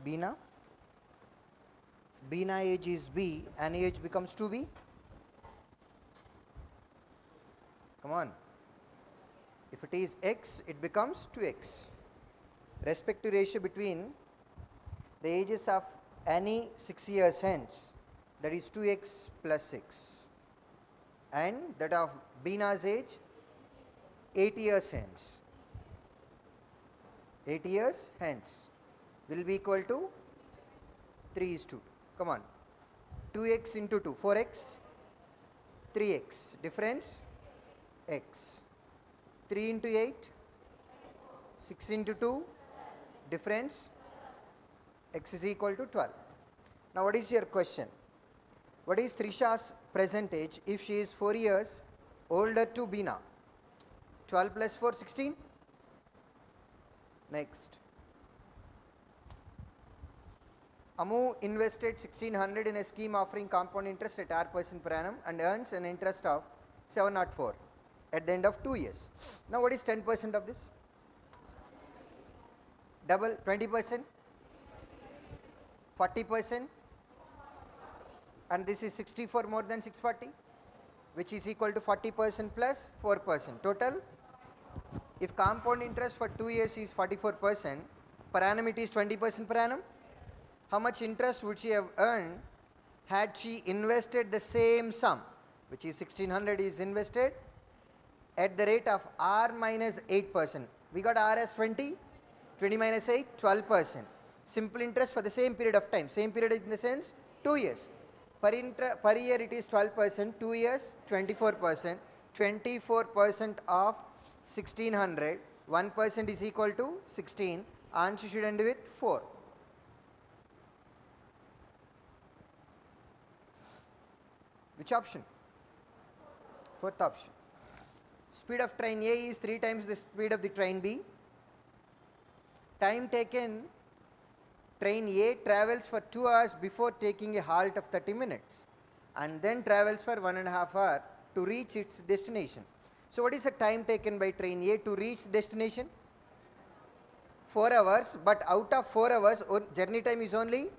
Bina. Bina age is B and age becomes 2B. Come on. If it is X, it becomes 2X. Respective ratio between the ages of any 6 years hence, that is 2X plus 6, and that of Bina's age 8 years hence. 8 years hence will be equal to 3:2. Come on. 2X into 2, 4X, 3X. Difference, X. 3 into 8, 6 into 2, difference, X is equal to 12. Now what is your question? What is Trisha's present age if she is 4 years older to Bina? 12 plus 4, 16. Next. Amu invested 1600 in a scheme offering compound interest at R% per annum and earns an interest of 704 at the end of 2 years. Now what is 10% of this? Double, 20%, 40%, and this is 64 more than 640, which is equal to 40% plus 4%. Total, if compound interest for 2 years is 44%, per annum it is 20% per annum. How much interest would she have earned had she invested the same sum, which is 1600 is invested at the rate of R minus 8%. We got R as 20, 20 minus 8, 12%. Simple interest for the same period of time. Same period in the sense 2 years. Per year it is 12%, 2 years 24%, 24% of 1600, 1% is equal to 16, answer should end with 4. Which option? Fourth option. Speed of train A is 3 times the speed of the train B. Time taken, train A travels for 2 hours before taking a halt of 30 minutes and then travels for 1.5 hours to reach its destination. So what is the time taken by train A to reach destination? 4 hours, but out of 4 hours journey time is only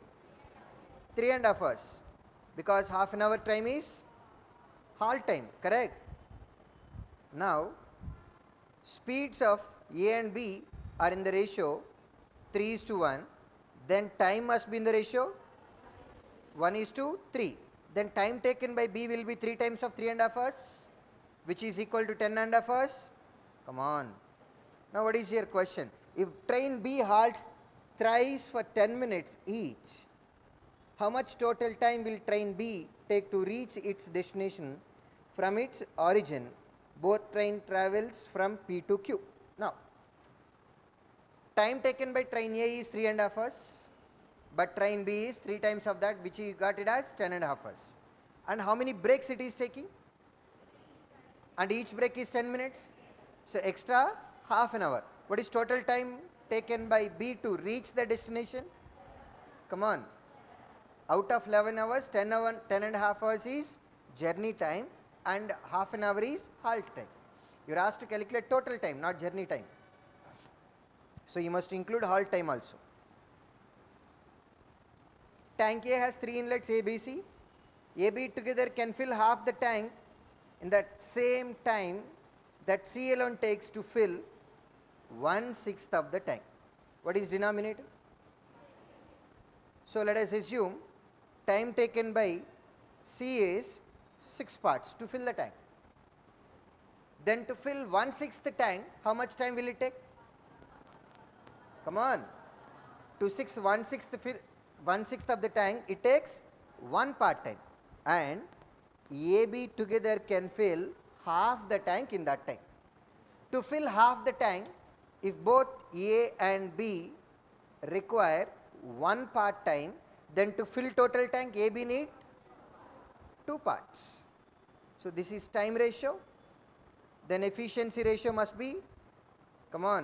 3.5 hours, because half an hour time is halt time, correct? Now speeds of A and B are in the ratio 3:1, then time must be in the ratio 1:3. Then time taken by B will be 3 times of 3.5 hours, which is equal to 10.5 hours. Come on. Now what is your question? If train B halts thrice for 10 minutes each, how much total time will train B take to reach its destination from its origin? Both train travels from P to Q. Now, time taken by train A is 3.5 hours, but train B is 3 times of that, which you got it as 10.5 hours. And how many breaks it is taking? And each break is 10 minutes. So extra half an hour. What is total time taken by B to reach the destination? Come on. Out of 11 hours, 10.5 hours is journey time and half an hour is halt time. You are asked to calculate total time, not journey time. So you must include halt time also. Tank A has 3 inlets A, B, C. A, B together can fill half the tank in that same time that C alone takes to fill 1/6 of the tank. What is denominator? So let us assume time taken by C is 6 parts to fill the tank. Then to fill 1/6 the tank, how much time will it take? Come on. To 1/6 of the tank, it takes 1 part time. And A, B together can fill half the tank in that time. To fill half the tank, if both A and B require 1 part time, then to fill total tank, A, B need 2 parts. So this is time ratio. Then efficiency ratio must be, come on,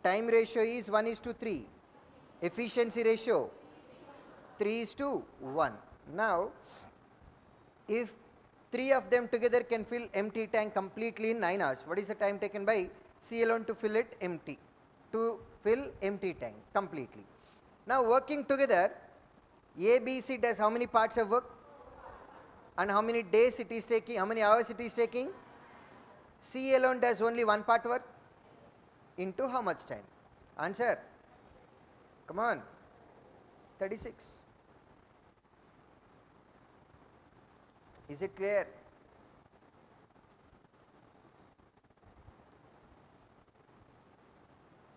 time ratio is 1:3. Efficiency ratio 3:1. Now, if 3 of them together can fill empty tank completely in 9 hours, what is the time taken by C alone to fill it empty? To fill empty tank completely. Now working together, A, B, C does how many parts of work? And how many days it is taking, how many hours it is taking? C alone does only one part work. Into how much time? Answer. Come on. 36. Is it clear?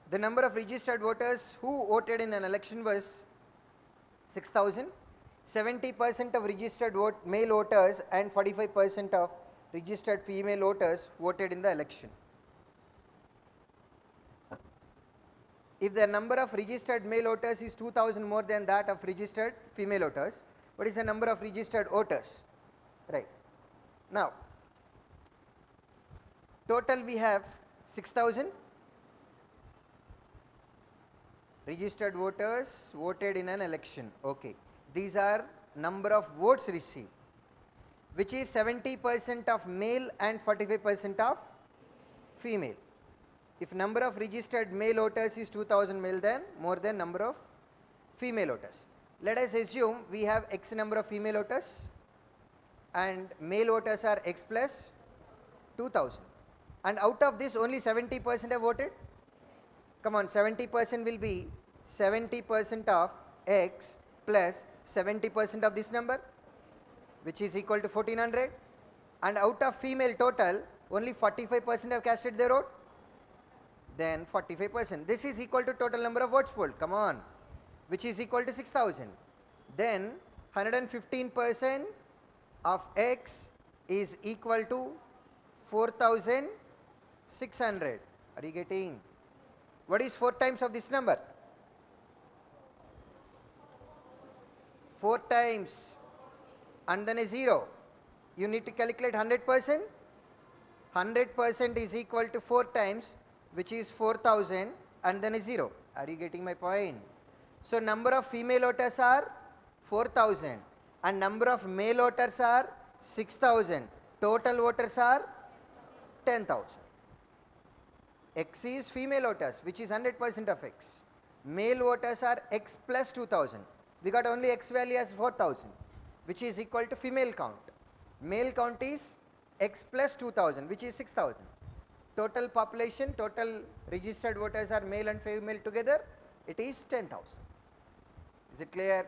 The number of registered voters who voted in an election was 6,000. 70% of registered male voters and 45% of registered female voters voted in the election. If the number of registered male voters is 2,000 more than that of registered female voters, what is the number of registered voters? Right. Now, total we have 6,000 registered voters voted in an election. Okay. These are number of votes received, which is 70% of male and 45% of female. If number of registered male voters is 2,000 male, then more than number of female voters. Let us assume we have X number of female voters and male voters are X plus 2,000. And out of this only 70% have voted. Come on, 70% will be 70% of X plus 70% of this number, which is equal to 1400. And out of female total, only 45% have casted their vote. Then 45%. This is equal to total number of votes polled. Come on, which is equal to 6,000. Then 115% of X is equal to 4,600. Are you getting? What is 4 times of this number? 4 times and then a 0. You need to calculate 100%. 100% is equal to 4 times, which is 4,000 and then a 0. Are you getting my point? So number of female voters are 4,000 and number of male voters are 6,000. Total voters are 10,000. X is female voters, which is 100% of X. Male voters are X plus 2,000. We got only X value as 4,000, which is equal to female count. Male count is X plus 2,000, which is 6,000. Total population, total registered voters are male and female together, it is 10,000. Is it clear?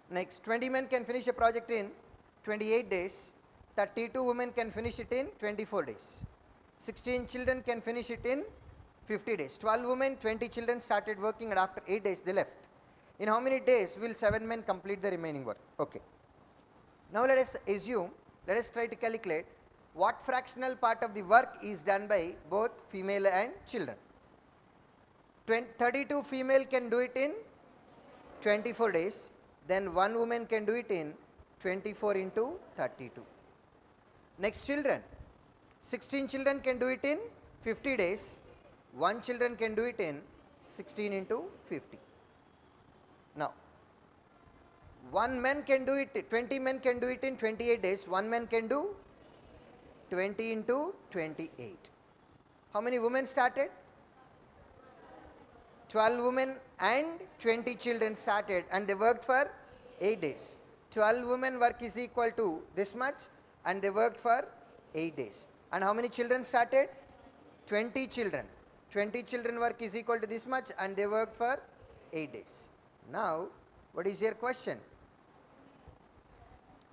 Next, 20 men can finish a project in 28 days. 32 women can finish it in 24 days. 16 children can finish it in 50 days. 12 women, 20 children started working and after 8 days they left. In how many days will 7 men complete the remaining work? Okay. Now let us assume, let us try to calculate what fractional part of the work is done by both female and children. 32 female can do it in 24 days, then 1 woman can do it in 24 into 32. Next, children. 16 children can do it in 50 days, 1 children can do it in 16 into 50. Now, 1 man can do it, 20 men can do it in 28 days, 1 man can do 20 into 28. How many women started? 12 women and 20 children started and they worked for 8 days. 12 women work is equal to this much and they worked for 8 days. And how many children started? 20 children. 20 children work is equal to this much and they worked for 8 days. Now, what is your question?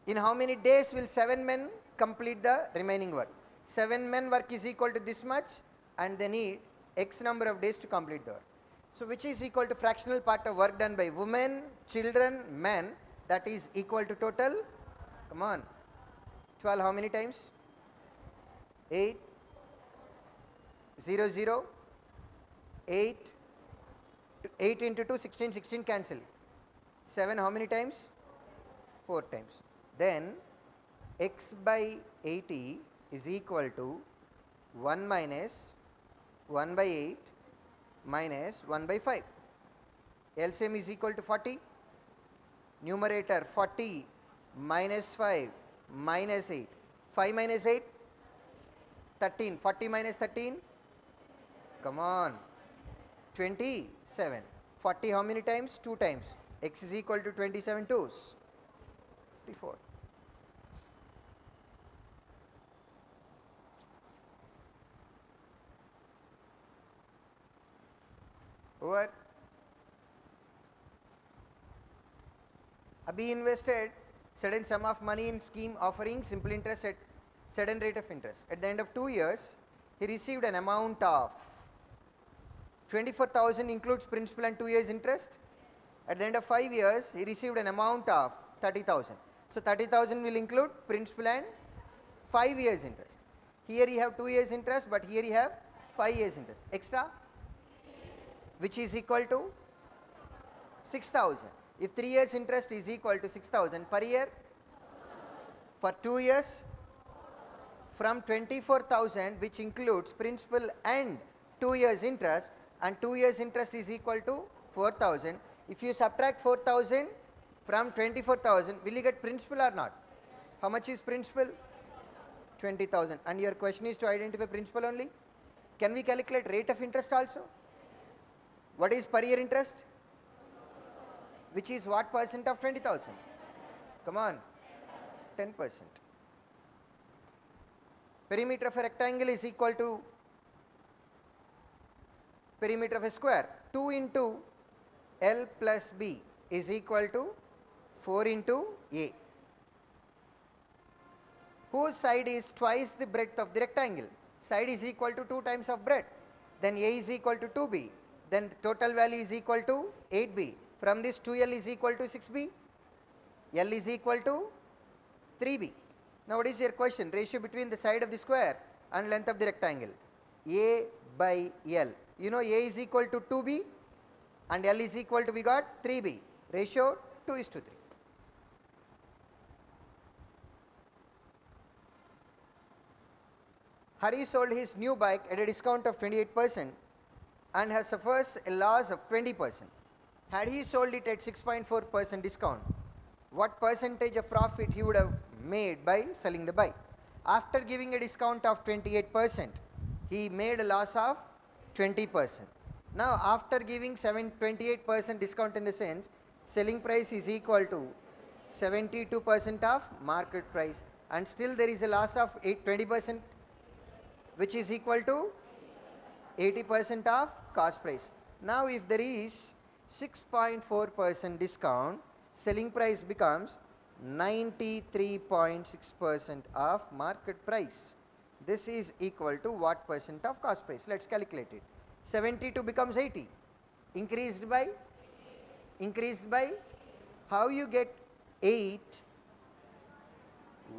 In how many days will 7 men complete the remaining work? 7 men work is equal to this much and they need X number of days to complete the work. So, which is equal to fractional part of work done by women, children, men, that is equal to total? Come on. 12 how many times? 8, 0, 0, 8, 8 into 2, 16, 16 cancel. 7 how many times? 4 times. Then X by 80 is equal to 1 minus 1 by 8 minus 1 by 5. LCM is equal to 40. Numerator 40 minus 5 minus 8. 5 minus 8? 13. 40 minus 13? Come on. 27. 40 how many times? 2 times. X is equal to 27 twos. 54. Over. Abhi invested certain sum of money in scheme offering simple interest at certain rate of interest. At the end of 2 years, he received an amount of 24,000 includes principal and 2 years interest. At the end of 5 years, he received an amount of 30,000. So 30,000 will include principal and 5 years interest. Here you have 2 years interest, but here you have 5 years interest. Extra, which is equal to 6,000. If 3 years interest is equal to 6,000 per year, for 2 years, from 24,000, which includes principal and 2 years interest, and 2 years interest is equal to 4,000. If you subtract 4,000 from 24,000, will you get principal or not? How much is principal? 20,000. And your question is to identify principal only? Can we calculate rate of interest also? What is per year interest? Which is what percent of 20,000? Come on, 10%. Perimeter of a rectangle is equal to perimeter of a square. 2 into L plus B is equal to 4 into A. Whose side is twice the breadth of the rectangle? Side is equal to 2 times of breadth. Then A is equal to 2B. Then the total value is equal to 8B. From this 2L is equal to 6B. L is equal to 3B. Now what is your question? Ratio between the side of the square and length of the rectangle. A by L. You know A is equal to 2B and L is equal to, we got 3B. Ratio 2:3. Hari sold his new bike at a discount of 28% and has suffers a loss of 20%. Had he sold it at 6.4% discount, what percentage of profit he would have made by selling the bike? After giving a discount of 28%, he made a loss of 20%. Now after giving 28% discount, in the sense selling price is equal to 72% of market price, and still there is a loss of 20%, which is equal to 80% of cost price. Now if there is 6.4% discount, selling price becomes 93.6% of market price. This is equal to what percent of cost price? Let's calculate it. 72 becomes 80. Increased by? How you get 8?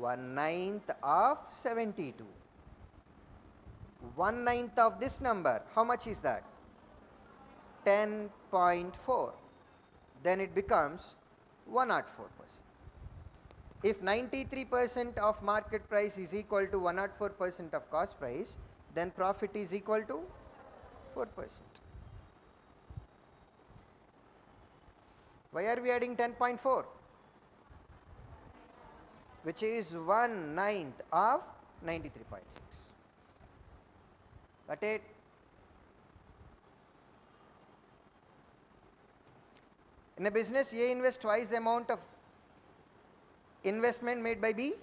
1/9 of 72. 1/9 of this number, how much is that? 10.4. Then it becomes 104%. If 93% of market price is equal to 104% of cost price, then profit is equal to 4%. Why are we adding 10.4? Which is 1/9 of 93.6. Got it? In a business, A invests twice the amount of investment made by B.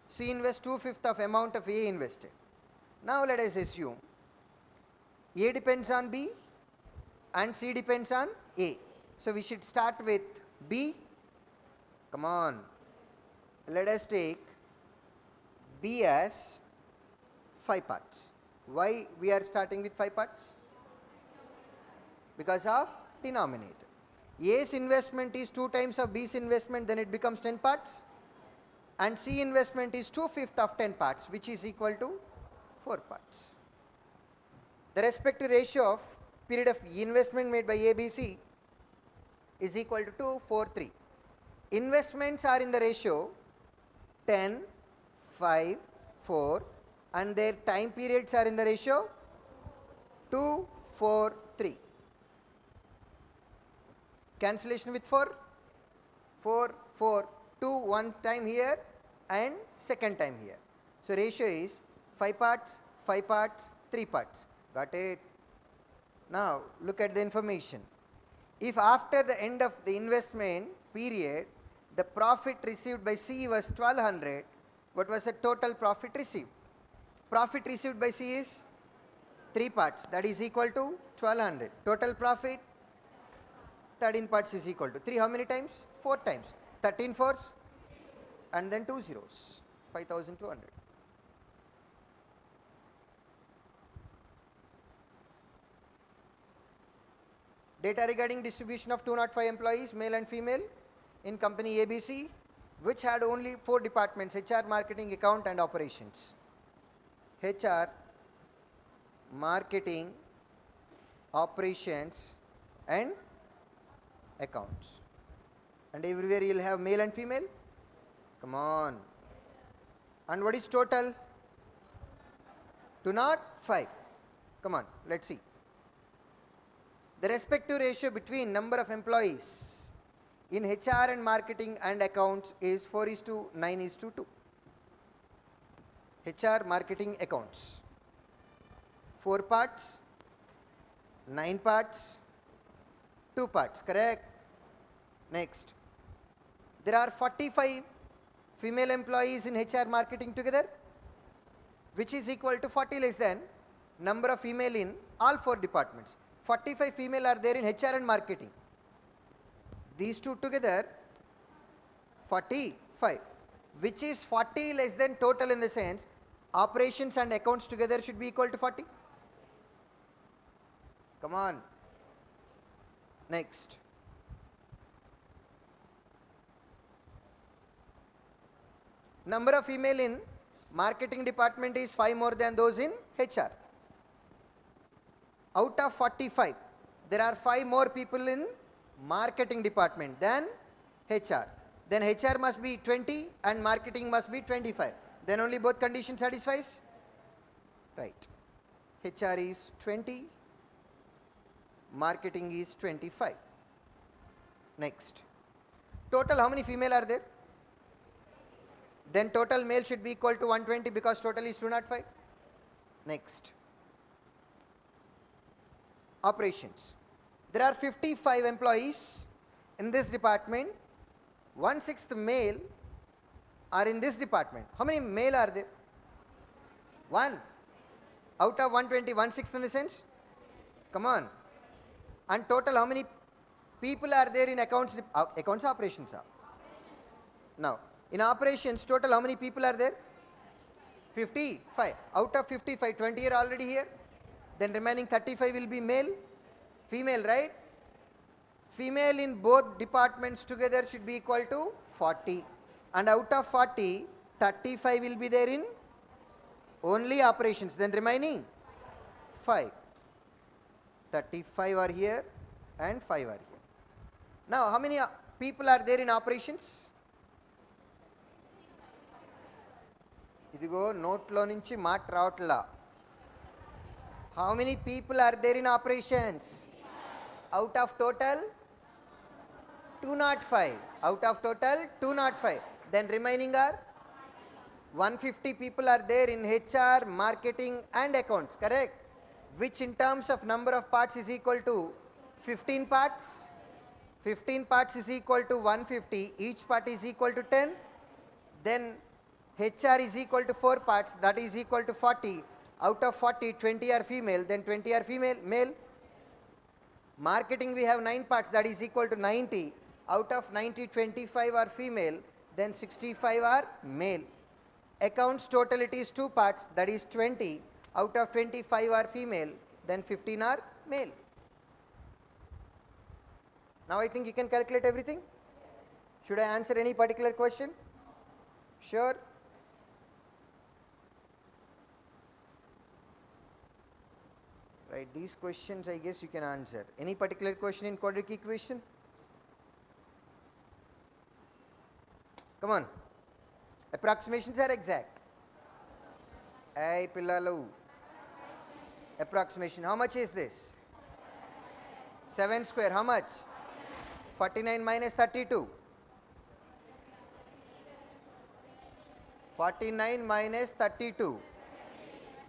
C invests 2/5 of amount of A invested. Now let us assume A depends on B and C depends on A. So we should start with B. Come on. Let us take B as 5 parts. Why we are starting with 5 parts? Because of denominator. A's investment is 2 times of B's investment, then it becomes 10 parts. And C investment is 2/5 of 10 parts, which is equal to 4 parts. The respective ratio of period of investment made by A, B, C is equal to 2, 4, 3. Investments are in the ratio 10, 5, 4, and their time periods are in the ratio 2, 4, 3. Cancellation with 4, 4, 4, 2, 1 time here and second time here. So ratio is 5 parts, 5 parts, 3 parts. Got it? Now look at the information. If after the end of the investment period, the profit received by C was 1200, what was the total profit received? Profit received by C is 3 parts, that is equal to 1200. Total profit 13 parts is equal to 3. How many times? 4 times. 13 fours and then 2 zeros, 5200. Data regarding distribution of 205 employees, male and female, in company ABC, which had only 4 departments: HR, marketing, account and operations. HR, marketing, operations and accounts. And everywhere you will have male and female. Come on. And what is total? 205. Come on, let's see. The respective ratio between number of employees in HR and marketing and accounts is 4:9:2. HR, marketing, accounts. 4 parts, 9 parts, 2 parts, correct? Next. There are 45 female employees in HR, marketing together, which is equal to 40 less than number of female in all 4 departments. 45 female are there in HR and marketing. These two together 45, which is 40 less than total, in the sense operations and accounts together should be equal to 40. Come on. Next. Number of female in marketing department is 5 more than those in HR. Out of 45, there are 5 more people in marketing department than HR. Then HR must be 20 and marketing must be 25. Then only both conditions satisfies. Right. HR is 20, marketing is 25. Next. Total how many female are there? Then total male should be equal to 120 because total is 205. Next. Operations. There are 55 employees in this department. 1/6 male are in this department. How many male are there? 1. Out of 120, 1/6 in the sense? Come on. And total how many people are there in accounts? Accounts, operations. Now, in operations, total how many people are there? 55. Out of 55, 20 are already here. Then remaining 35 will be male, female, right? Female in both departments together should be equal to 40. And out of 40, 35 will be there in only operations. Then remaining 5. 35 are here and 5 are here. Now, how many people are there in operations? ఇదిగో నోట్లో నుంచి మాట రావట్లా. How many people are there in operations? Out of total 205. Out of total 205. Then remaining are 150 people are there in HR, marketing and accounts, correct? Which in terms of number of parts is equal to 15 parts. 15 parts is equal to 150. Each part is equal to 10. Then HR is equal to 4 parts, that is equal to 40. Out of 40, 20 are female, then 20 are male. Marketing we have 9 parts, that is equal to 90. Out of 90, 25 are female, then 65 are male. Accounts total it is 2 parts, that is 20. Out of 25 are female, then 15 are male. Now I think you can calculate everything. Should I answer any particular question? Sure. Right, these questions I guess you can answer. Any particular question in quadratic equation? Come on. Approximations are exact. Hey pillalu. Approximation. How much is this? 7 square. How much? 49 minus 32. 49 minus 32.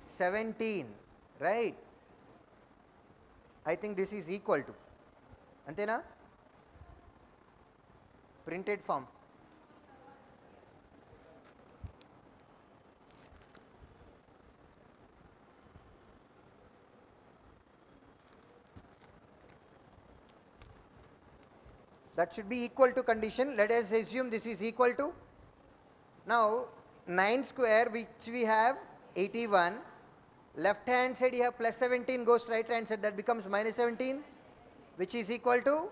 17. Right. I think this is equal to. Antena? Printed form. That should be equal to condition. Let us assume this is equal to. Now 9 square, which we have 81. Left hand side you have plus 17 goes to right hand side, that becomes minus 17, which is equal to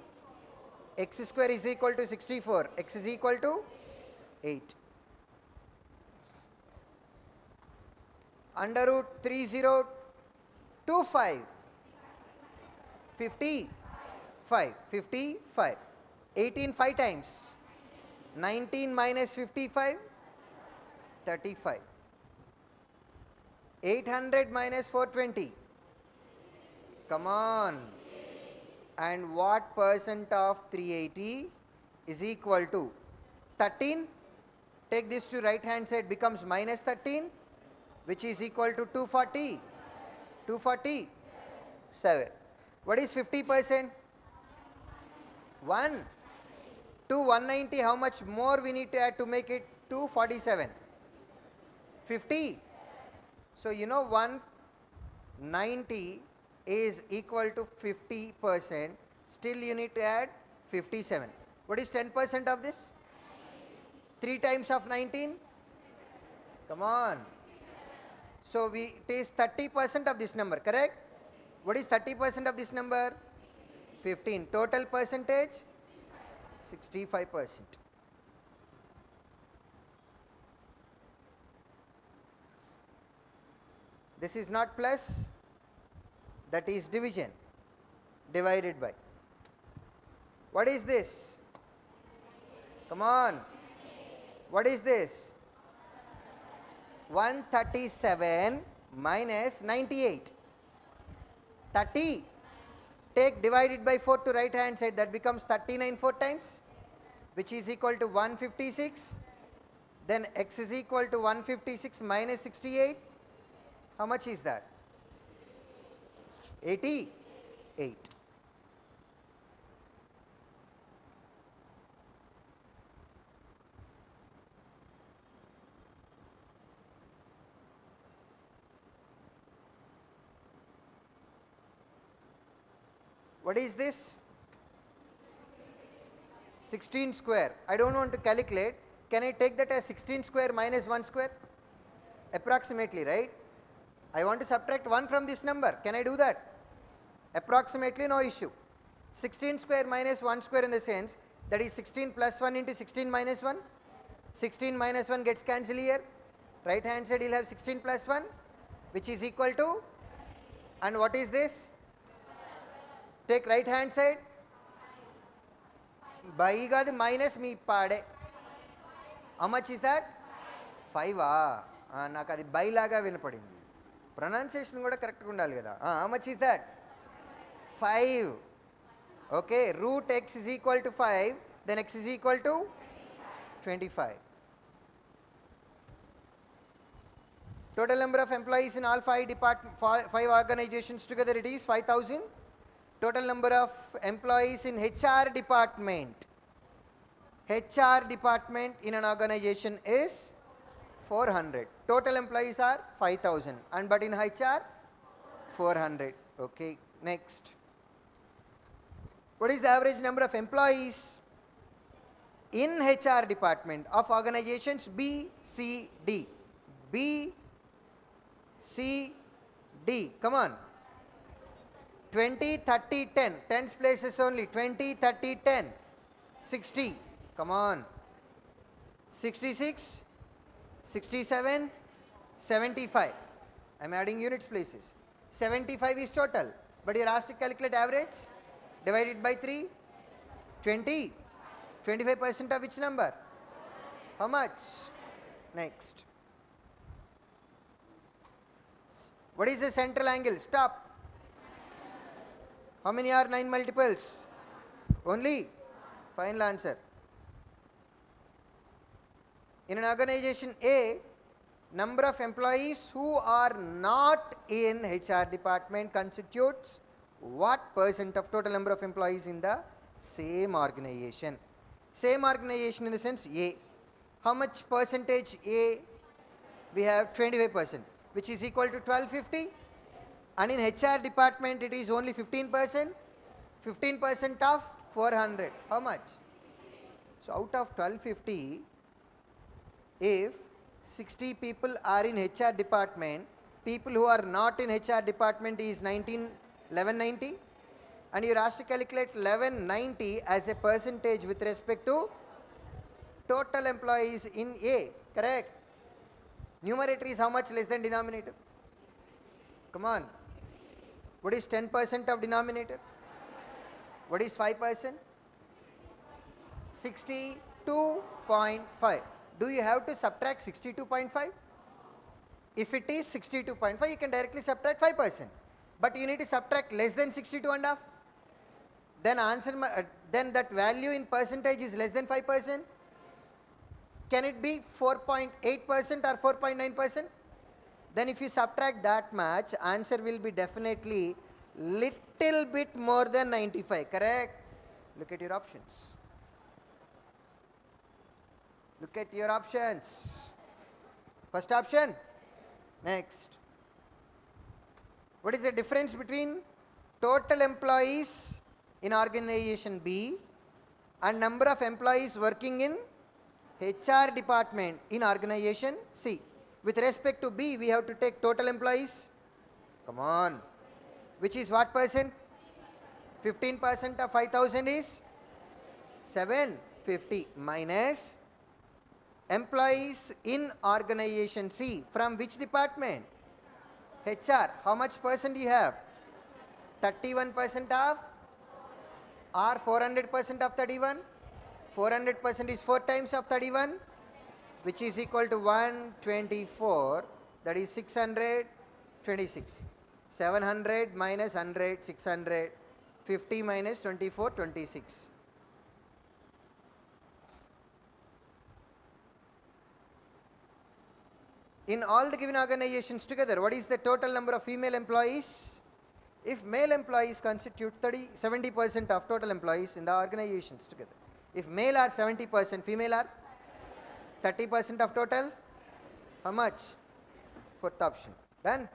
x square is equal to 64. X is equal to 8. Under root 3025. 55. 55. 18 5 times. 19 minus 55. 35. 800 minus 420. Come on. And what percent of 380 is equal to 13? Take this to right hand side, becomes minus 13, which is equal to 240. 247. What is 50%? 1. To 190, how much more we need to add to make it 247? 50. So you know 190 is equal to 50%. Still you need to add 57. What is 10% of this? 3 times of 19? Come on. So it is 30% of this number, correct? What is 30% of this number? 15. Total percentage? 65%. This is not plus, that is division, divided by. What is this? Come on. What is this? 137 minus 98. 30. Take divided by 4 to right hand side, that becomes 39 4 times, which is equal to 156. Then x is equal to 156 minus 68. How much is that? 88. What is this? 16 square. I don't want to calculate. Can I take that as 16 square minus 1 square? Approximately, right? I want to subtract 1 from this number. Can I do that? Approximately, no issue. 16 square minus 1 square in the sense that is 16 plus 1 into 16 minus 1. 16 minus 1 gets cancelled here. Right hand side you will have 16 plus 1, which is equal to, and what is this? Take right hand side. By the minus me pade. How much is that? 5. నాకు అది by లాగా వినపడింది. Pronunciation కూడా కరెక్ట్గా ఉండాలి కదా. How much is that? 5. Okay, root x is equal to 5, then x is equal to 25. Total number of employees in all 5 organizations together, it is 5,000. Total number of employees in HR department. HR department in an organization is 400. Total employees are 5,000, and but in HR 400. Okay, next. What is the average number of employees in HR department of organizations B, C, D? B, C, D. Come on. 20, 30, 10. 10's places only. 20, 30, 10. 60. Come on. 66, 67, 75. I am adding units places. 75 is total. But you are asked to calculate average. Divided by 3. 20. 25% of which number? How much? Next. What is the central angle? Stop. How many are 9 multiples? Only? Final answer. In an organization A, number of employees who are not in HR department constitutes what percent of total number of employees in the same organization. Same organization in the sense A. How much percentage A? We have 25%, which is equal to 1250. And in HR department it is only 15%. 15% of 400. How much? So out of 1250, if 60 people are in HR department, people who are not in HR department is 1190, and you are asked to calculate 1190 as a percentage with respect to total employees in A, correct? Numerator is how much less than denominator? Come on. What is 10% of denominator? What is 5%? 62.5. Do you have to subtract 62.5? If it is 62.5, you can directly subtract 5%. But you need to subtract less than 62.5. Then then that value in percentage is less than 5%. Can it be 4.8% or 4.9%? Then if you subtract that much, answer will be definitely little bit more than 95, correct? Look at your options. Look at your options. First option. Next. What is the difference between total employees in organization B and number of employees working in HR department in organization C? With respect to B, we have to take total employees. Come on. Which is what percent? 15% of 5000 is 750 minus employees in organization C. From which department? HR. How much percent you have? 31% of or 400% of 31? 400% is 4 times of 31, which is equal to 124, that is 626. 700 minus 100, 600, 50 minus 24, 26. In all the given organizations together, what is the total number of female employees? If male employees constitute 70% of total employees in the organizations together. If male are 70%, female are 30% of total. How much? Fourth option. Done?